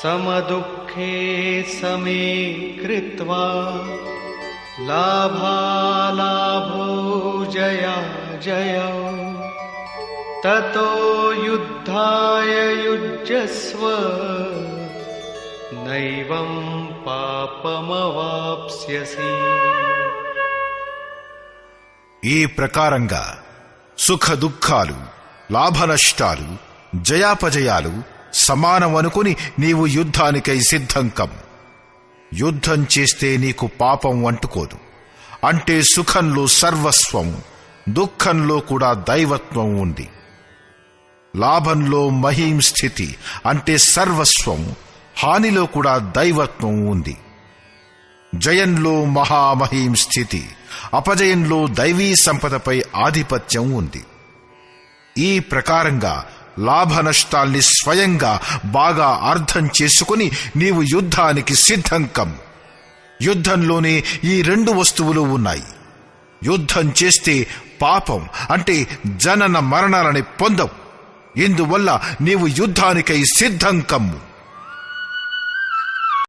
సమదుఃఖే సమే కృత్వా లాభాలాభో జయా జయౌ తతో యుద్ధాయ యుజ్యస్వ నైవం పాపమవాప్స్యసి. ఈ ప్రకారంగా సుఖ దుఃఖాలు, లాభనష్టాలు, జయాపజయాలు సమానమనుకుని నీవు యుద్ధానికై సిద్ధం కమ్ము. యుద్ధం చేస్తే నీకు పాపం అంటుకోదు. అంటే సుఖంలో సర్వస్వం, దుఃఖంలో కూడా దైవత్వం ఉంది. లాభంలో మహీం స్థితి అంటే సర్వస్వం, హానిలో కూడా దైవత్వం ఉంది. జయంలో మహామహీం స్థితి, అపజయంలో దైవీ సంపదపై ఆధిపత్యం ఉంది. ఈ ప్రకారంగా లాభనష్టాల్ని స్వయంగా బాగా అర్థం చేసుకుని నీవు యుద్ధానికి సిద్ధం కమ్ము. యుద్ధంలోనే ఈ రెండు వస్తువులు ఉన్నాయి. యుద్ధం చేస్తే పాపం అంటే జనన మరణాలని పొందవు. ఇందువల్ల నీవు యుద్ధానికై సిద్ధం కమ్ము.